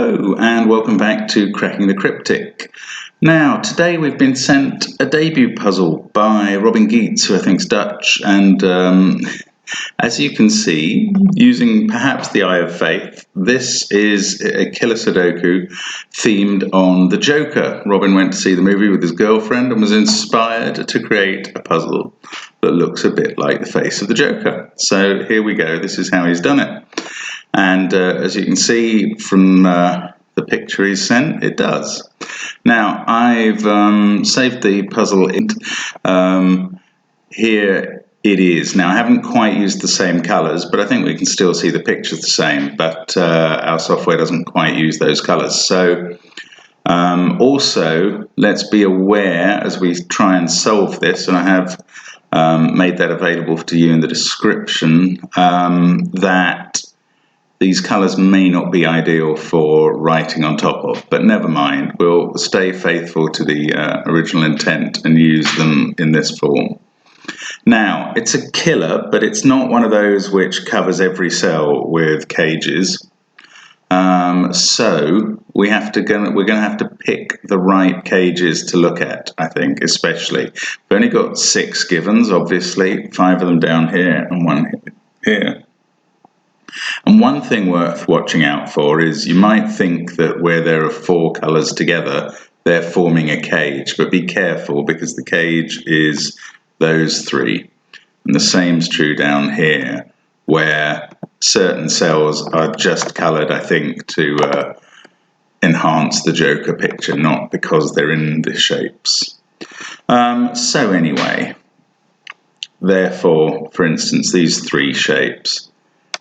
Hello and welcome back to Cracking the Cryptic. Now, today we've been sent a debut puzzle by Robin Geets, who I think is Dutch, and as you can see, using perhaps the eye of faith, this is a killer Sudoku themed on the Joker. Robin went to see the movie with his girlfriend and was inspired to create a puzzle that looks a bit like the face of the Joker. So here we go, this is how he's done it. And as you can see from the picture he's sent, it does. Now, I've saved the puzzle. Here it is. Now, I haven't quite used the same colours, but I think we can still see the pictures the same, but our software doesn't quite use those colours. So also, let's be aware as we try and solve this, and I have made that available to you in the description, that these colours may not be ideal for writing on top of, but never mind, we'll stay faithful to the original intent and use them in this form. Now, it's a killer, but it's not one of those which covers every cell with cages. So we're going to have to pick the right cages to look at, I think, especially. We've only got 6 givens, obviously, 5 of them down here and 1 here. And one thing worth watching out for is you might think that where there are 4 colours together, they're forming a cage, but be careful because the cage is those 3. And the same's true down here, where certain cells are just coloured, I think, to enhance the Joker picture, not because they're in the shapes. So anyway, therefore, for instance, these 3 shapes,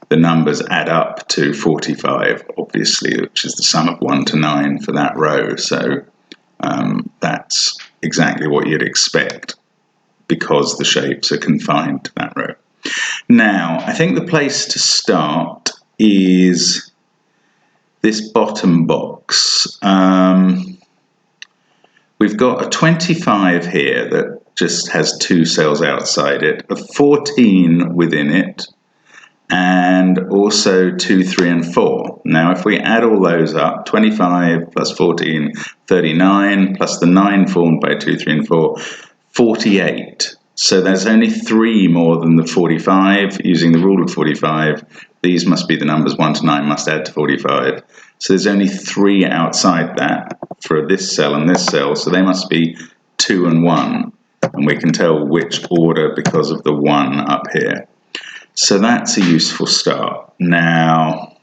the numbers add up to 45, obviously, which is the sum of 1 to 9 for that row. So that's exactly what you'd expect because the shapes are confined to that row. Now, I think the place to start is this bottom box. We've got a 25 here that just has 2 cells outside it, a 14 within it, and also 2, 3, and 4. Now, if we add all those up, 25 plus 14, 39, plus the 9 formed by 2, 3, and 4, 48. So there's only 3 more than the 45. Using the rule of 45, these must be the numbers 1 to 9 must add to 45. So there's only 3 outside that for this cell and this cell, so they must be 2 and 1. And we can tell which order because of the 1 up here. So that's a useful start. Now,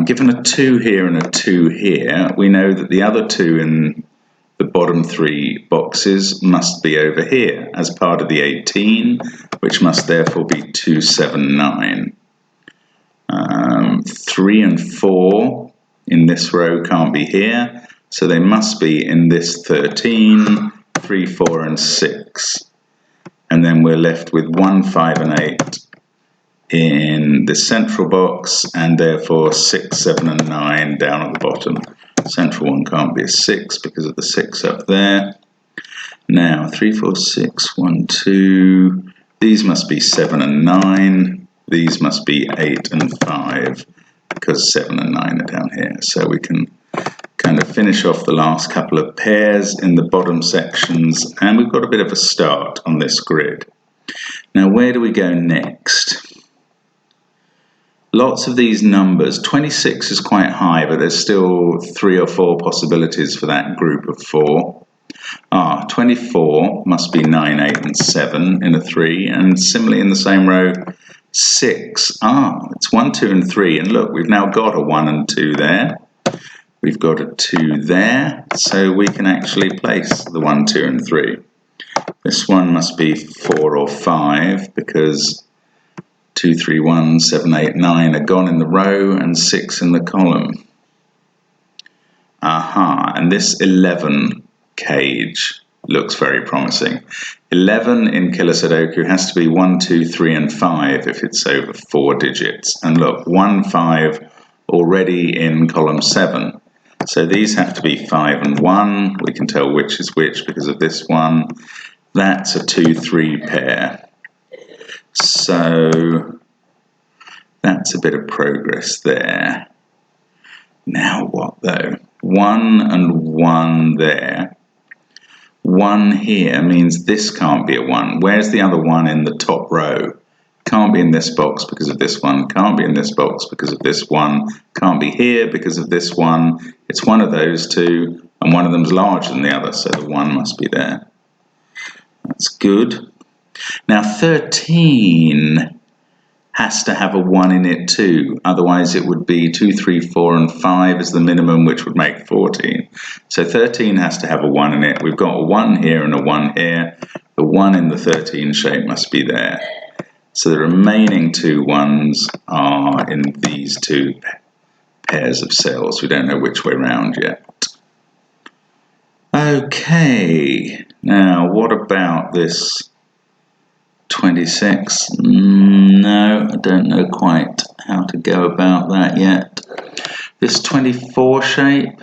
given a 2 here and a 2 here, we know that the other 2 in the bottom 3 boxes must be over here as part of the 18, which must therefore be 2, 7, 9. 3 and 4 in this row can't be here, so they must be in this 13, 3, 4, and 6. And then we're left with 1, 5, and 8 in the central box, and therefore 6, 7, and 9 down at the bottom. Central one can't be a 6 because of the 6 up there. Now, 3, 4, 6, 1, 2. These must be 7 and 9. These must be 8 and 5 because 7 and 9 are down here. So we can kind of finish off the last couple of pairs in the bottom sections, and we've got a bit of a start on this grid. Now, where do we go next? Lots of these numbers. 26 is quite high, but there's still 3 or 4 possibilities for that group of 4. 24 must be 9, 8, and 7 in a 3, and similarly in the same row, 6. It's 1, 2, and 3, and look, we've now got a 1 and 2 there. We've got a 2 there, so we can actually place the 1, 2, and 3. This one must be 4 or 5 because 2, 3, 1, 7, 8, 9 are gone in the row and 6 in the column. And this 11 cage looks very promising. 11 in Killer Sudoku has to be 1, 2, 3, and 5 if it's over 4 digits. And look, 1, 5 already in column 7. So these have to be 5 and 1. We can tell which is which because of this one. That's a 2, 3 pair. So that's a bit of progress there. Now what though? 1 and 1 there. 1 here means this can't be a 1. Where's the other 1 in the top row? Can't be in this box because of this one. Can't be in this box because of this one. Can't be here because of this one. It's one of those two, and one of them's larger than the other, so the 1 must be there. That's good. Now 13 has to have a 1 in it too, otherwise it would be 2, 3, 4 and 5 is the minimum, which would make 14. So 13 has to have a 1 in it. We've got a 1 here and a 1 here. The 1 in the 13 shape must be there. So the remaining 2 1s are in these 2 pairs of cells. We don't know which way round yet. Okay, now what about this 26? No, I don't know quite how to go about that yet. This 24 shape,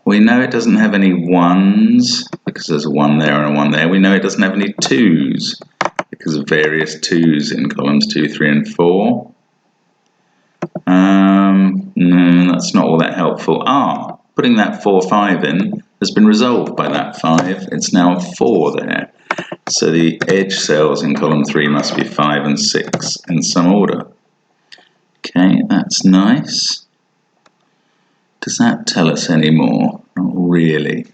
we know it doesn't have any 1s because there's a 1 there and a 1 there. We know it doesn't have any 2s because of various 2s in columns 2, 3 and 4. No, that's not all that helpful. Putting that 4, 5 in has been resolved by that 5. It's now a 4 there. So the edge cells in column 3 must be 5 and 6 in some order. Okay, that's nice. Does that tell us any more? Not really.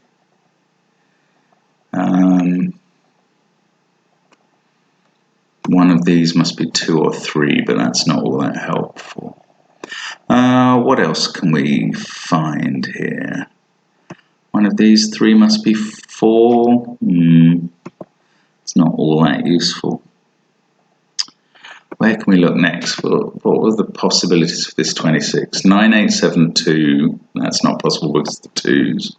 One of these must be 2 or 3, but that's not all that helpful. What else can we find here? One of these 3 must be 4. It's not all that useful. Where can we look next? What were the possibilities for this 26? 9, 8, 7, 2. That's not possible because of the 2s.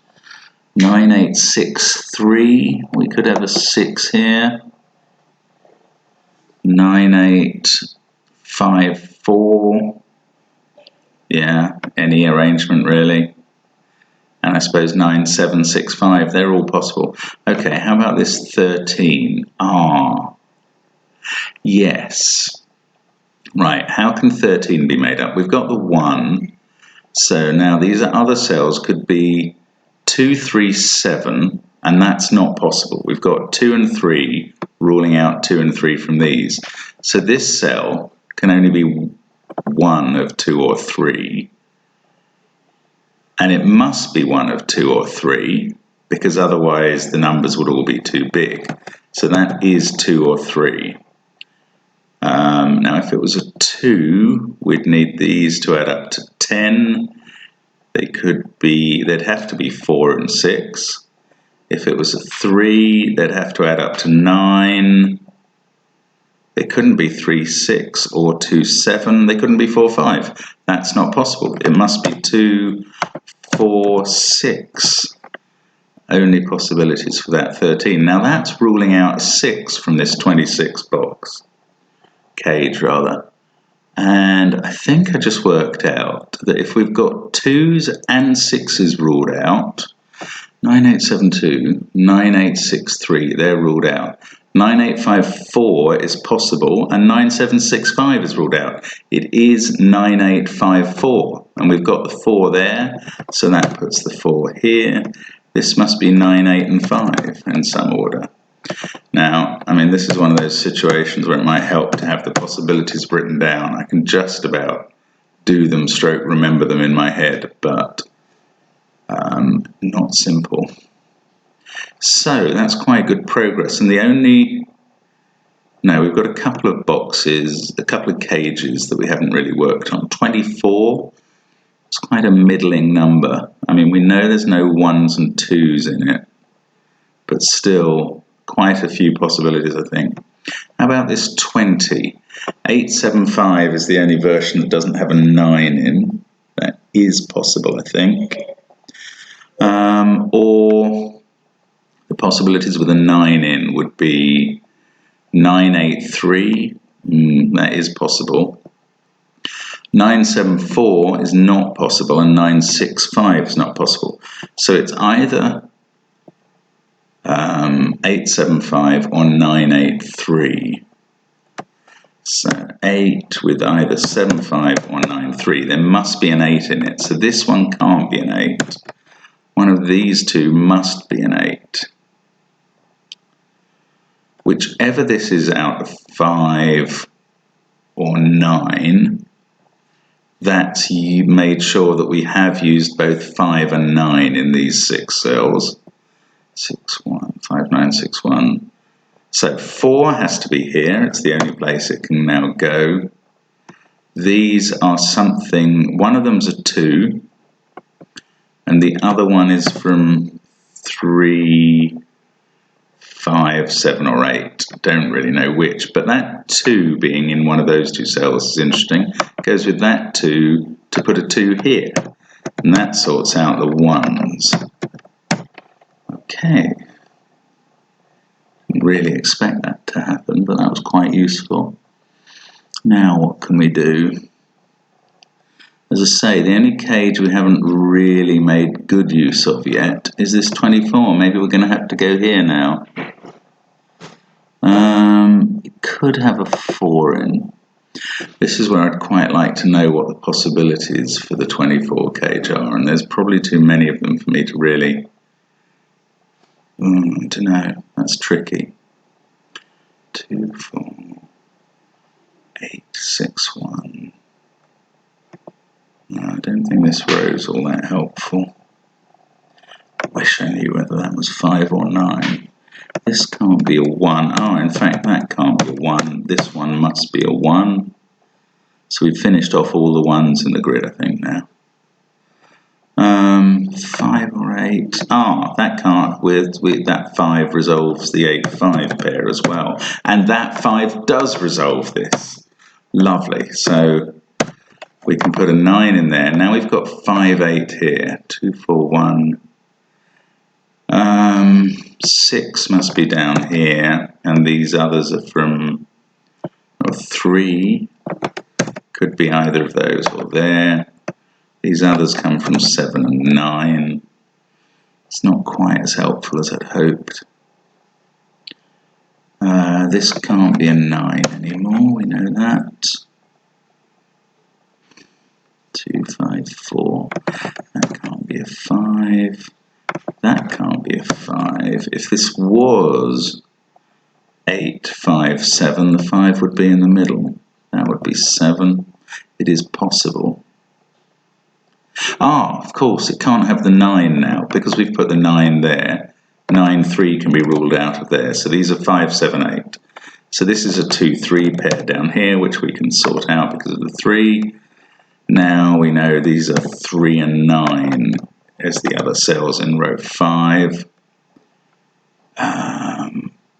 9, 8, 6, 3. We could have a 6 here. 9, 8, 5, 4. Yeah, any arrangement really. And I suppose 9, 7, 6, 5. They're all possible. Okay, how about this 13? Yes. Right, how can 13 be made up? We've got the 1. So now these other cells could be 2, 3, 7, and that's not possible. We've got 2 and 3, ruling out 2 and 3 from these. So this cell can only be 1 of 2 or 3. And it must be 1 of 2 or 3, because otherwise the numbers would all be too big. So that is 2 or 3. Now if it was a 2, we'd need these to add up to 10. They'd have to be 4 and 6. If it was a 3, they'd have to add up to 9. They couldn't be 3, 6 or 2, 7. They couldn't be 4, 5. That's not possible. It must be 2, 4, 6. Only possibilities for that 13. Now that's ruling out a 6 from this 26 box. Cage rather. And I think I just worked out that if we've got 2s and 6s ruled out, 9, 8, 7, 2, 9, 8, 6, 3, they're ruled out. 9, 8, 5, 4 is possible, and 9, 7, 6, 5 is ruled out. It is 9, 8, 5, 4, and we've got the 4 there, so that puts the 4 here. This must be 9, 8, and 5 in some order. Now, I mean, this is one of those situations where it might help to have the possibilities written down. I can just about do them stroke remember them in my head, but not simple. So that's quite good progress. And we've got a couple of boxes, a couple of cages that we haven't really worked on. 24, it's quite a middling number. I mean, we know there's no 1s and 2s in it, but still quite a few possibilities, I think. How about this 20? 875 is the only version that doesn't have a 9 in. That is possible, I think. Or the possibilities with a 9 in would be 983. That is possible. 974 is not possible, and 965 is not possible. So it's either 875 or 983. So 8 with either 7, 5 or 9, 3. There must be an 8 in it, so this one can't be an 8. One of these two must be an 8. Whichever this is out of 5 or 9, that's made sure that we have used both 5 and 9 in these 6 cells. 6, 1, 5, 9, 6, 1. So 4 has to be here. It's the only place it can now go. These are something, one of them's a 2, and the other one is from 3, 5, 7 or 8. Don't really know which, but that 2 being in one of those two cells is interesting. It goes with that 2 to put a 2 here, and that sorts out the 1s. Okay. Didn't really expect that to happen, but that was quite useful. Now what can we do? As I say, the only cage we haven't really made good use of yet is this 24. Maybe we're going to have to go here now. It could have a 4 in. This is where I'd quite like to know what the possibilities for the 24 cage are, and there's probably too many of them for me to really... I don't know, that's tricky. 2, 4, 8, 6, 1. No, I don't think this row's all that helpful. I wish I knew whether that was 5 or 9. This can't be a 1. Oh, in fact, that can't be a 1. This one must be a 1. So we've finished off all the 1s in the grid, I think, now. 5 or 8. Ah, that can't. With that 5 resolves the 8-5 pair as well. And that 5 does resolve this. Lovely. So we can put a 9 in there. Now we've got 5, 8 here. 2, 4, 1. 6 must be down here. And these others are from 3. Could be either of those or there. These others come from 7 and 9. It's not quite as helpful as I'd hoped. This can't be a 9 anymore, we know that. 2, 5, 4. That can't be a 5. That can't be a 5. If this was 8, 5, 7, the 5 would be in the middle. That would be 7. It is possible. Ah, of course, it can't have the 9 now, because we've put the 9 there. 9, 3 can be ruled out of there, so these are 5, 7, 8. So this is a 2, 3 pair down here, which we can sort out because of the 3. Now we know these are 3 and 9 as the other cells in row 5.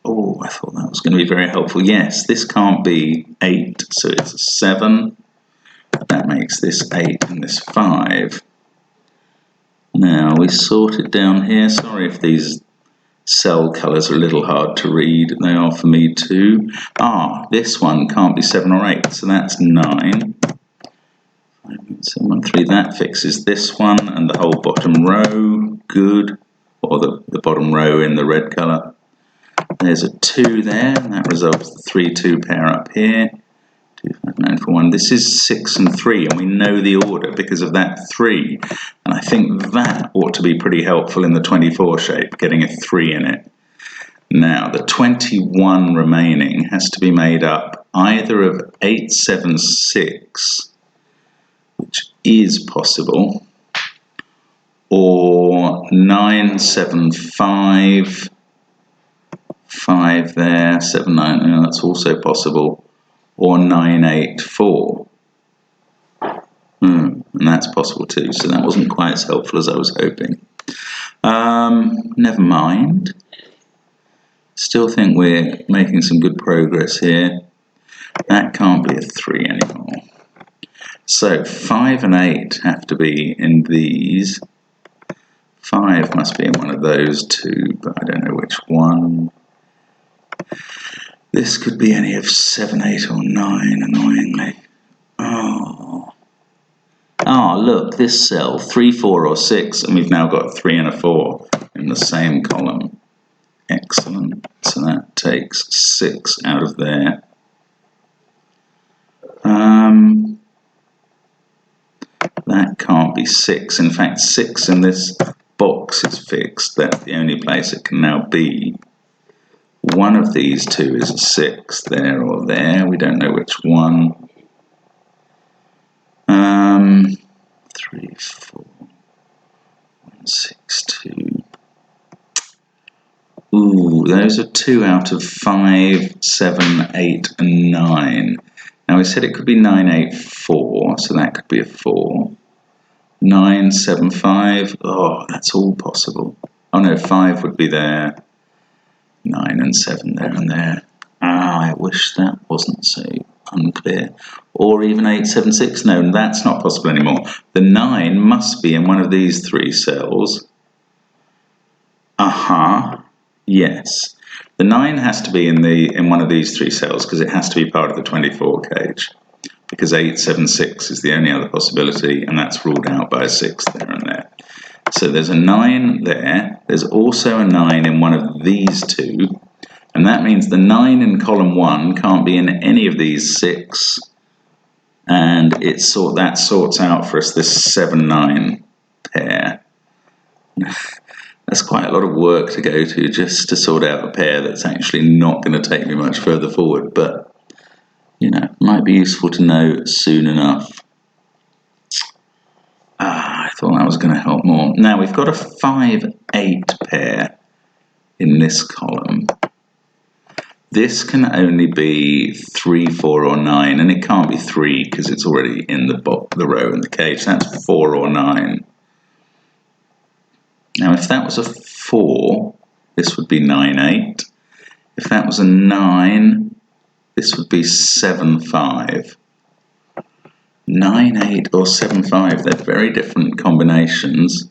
Oh, I thought that was going to be very helpful. Yes, this can't be 8, so it's a 7. That makes this 8 and this 5. Now we sort it down here. Sorry if these cell colours are a little hard to read. They are for me too. Ah, this one can't be 7 or 8, so that's 9. 5, 7, 1, 3. That fixes this one and the whole bottom row. Good. Or the bottom row in the red colour. There's a 2 there, and that resolves the 3, 2 pair up here. 2, 5, 9, 4, 1. This is 6 and 3, and we know the order because of that 3. And I think that ought to be pretty helpful in the 24 shape, getting a 3 in it. Now, the 21 remaining has to be made up either of 8, 7, 6, which is possible, or 9, 7, 5, 5 there, 7, 9, no, that's also possible, or 9, 8, 4. And that's possible too, so that wasn't quite as helpful as I was hoping. Never mind. Still think we're making some good progress here. That can't be a 3 anymore. So 5 and 8 have to be in these. 5 must be in one of those two, but I don't know which one. This could be any of 7, 8 or 9, annoyingly. Oh, look, this cell, 3, 4 or 6, and we've now got a 3 and a 4 in the same column. Excellent. So that takes 6 out of there. That can't be 6. In fact, 6 in this box is fixed. That's the only place it can now be. One of these two is a 6, there or there. We don't know which one. 3, 4, 1, 6, 2. Ooh, those are 2 out of 5, 7, 8, and 9. Now we said it could be 9, 8, 4, so that could be a 4. 9, 7, 5. Oh, that's all possible. Oh no, 5 would be there. 9 and 7 there and there. Ah, I wish that wasn't so unclear. Or even 8, 7, 6. No, that's not possible anymore. The 9 must be in one of these 3 cells. Yes. The 9 has to be in one of these 3 cells because it has to be part of the 24 cage. Because 8, 7, 6 is the only other possibility, and that's ruled out by a 6 there and there. So there's a 9 there. There's also a 9 in one of these 2. And that means the 9 in column 1 can't be in any of these 6. And that sorts out for us this 7, 9 pair. That's quite a lot of work to go to just to sort out a pair that's actually not going to take me much further forward. But, you know, might be useful to know soon enough. I thought that was going to help more. Now we've got a 5, 8 pair in this column. This can only be 3, 4, or 9, and it can't be 3 because it's already in the row in the cage. That's 4 or 9. Now if that was a 4, this would be 9, 8. If that was a 9, this would be 7, 5. 9, 8 or 7, 5, they're very different combinations.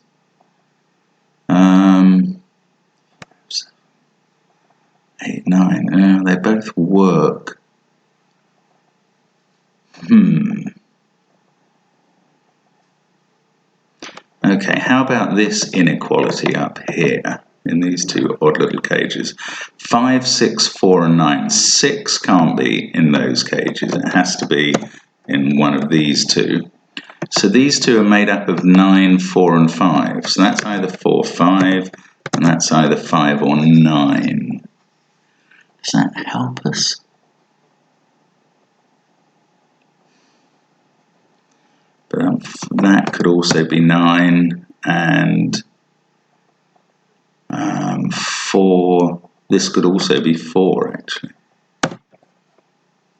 8, 9, they both work. Okay, how about this inequality up here in these 2 odd little cages? 5, 6, 4, and 9. 6 can't be in those cages. It has to be in one of these 2. So these 2 are made up of 9, 4, and 5. So that's either 4, 5, and that's either 5 or 9. Does that help us? But that could also be 9 and 4. This could also be 4, actually.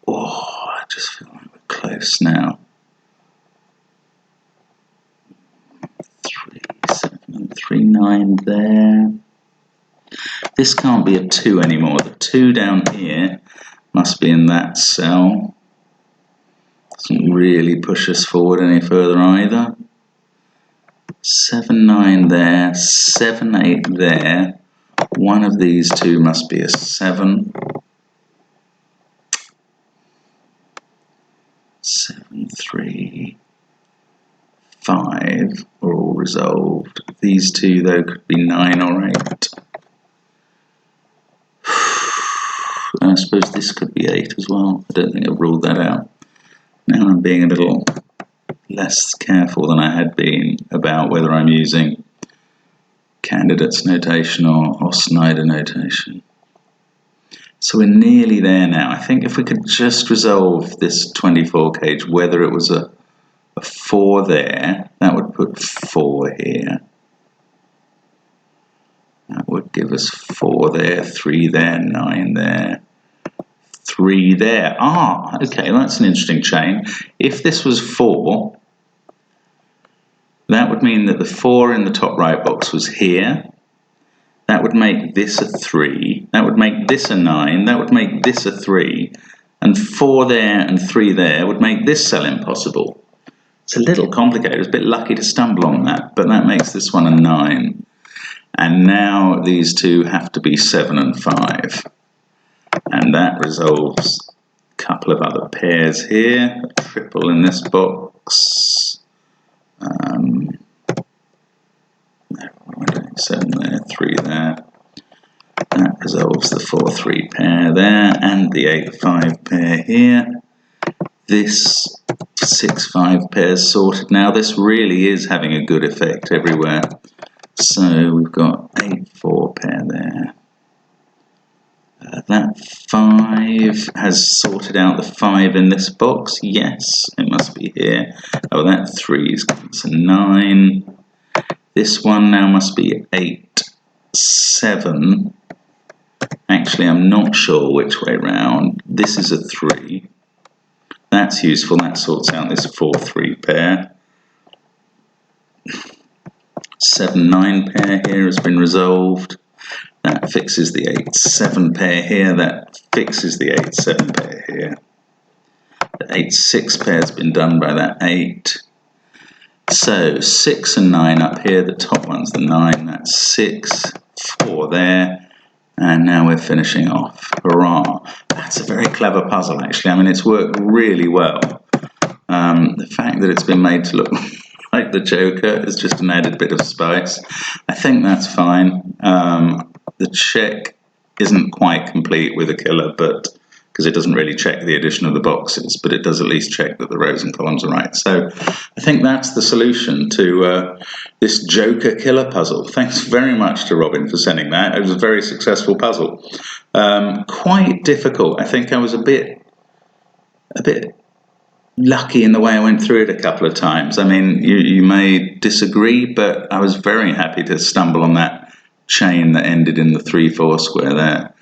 Oh, I just feel like we're close now. 3, 7, 3, 9 there. This can't be a 2 anymore. The 2 down here must be in that cell. Doesn't really push us forward any further either. 7, 9 there, 7, 8 there. One of these 2 must be a 7. 7, 3, 5 are all resolved. These 2 though could be 9 or 8. I suppose this could be 8 as well. I don't think I've ruled that out. Now I'm being a little less careful than I had been about whether I'm using candidates notation or Snyder notation. So we're nearly there now. I think if we could just resolve this 24 cage, whether it was a 4 there, that would put 4 here. That would give us 4 there, 3 there, 9 there, 3 there. Okay, that's an interesting chain. If this was 4, that would mean that the 4 in the top right box was here. That would make this a 3. That would make this a 9. That would make this a 3. And 4 there and 3 there would make this cell impossible. It's a little complicated. I was a bit lucky to stumble on that, but that makes this one a 9. And now these 2 have to be 7 and 5. And that resolves a couple of other pairs here. A triple in this box. What am I doing? 7 there, 3 there. That resolves the 4, 3 pair there, and the 8, 5 pair here. this 6-5 pair's sorted now. This really is having a good effect everywhere. So we've got 8-4 pair there. That 5 has sorted out the 5 in this box. Yes, it must be here. Oh, that 3's a 9. This one now must be 8-7. Actually, I'm not sure which way round. This is a 3. That's useful. That sorts out this 4-3 pair. 7-9 pair here has been resolved. That fixes the 8-7 pair here. That fixes the 8-7 pair here. The 8-6 pair has been done by that 8. So 6 and 9 up here. The top one's the 9. That's 6, 4 there. And now we're finishing off. Hurrah! That's a very clever puzzle, actually. I mean, it's worked really well. The fact that it's been made to look like the Joker is just an added bit of spice. I think that's fine. The check isn't quite complete with a killer, but because it doesn't really check the addition of the boxes, but it does at least check that the rows and columns are right. So I think that's the solution to this Joker killer puzzle. Thanks very much to Robin for sending that. It was a very successful puzzle. Quite difficult. I think I was a bit lucky in the way I went through it a couple of times. I mean, you may disagree, but I was very happy to stumble on that chain that ended in the 3-4 square there.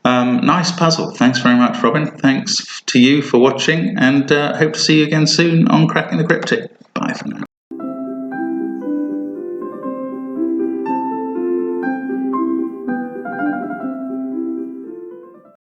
Nice puzzle. Thanks very much, Robin. Thanks to you for watching, and hope to see you again soon on Cracking the Cryptic. Bye for now.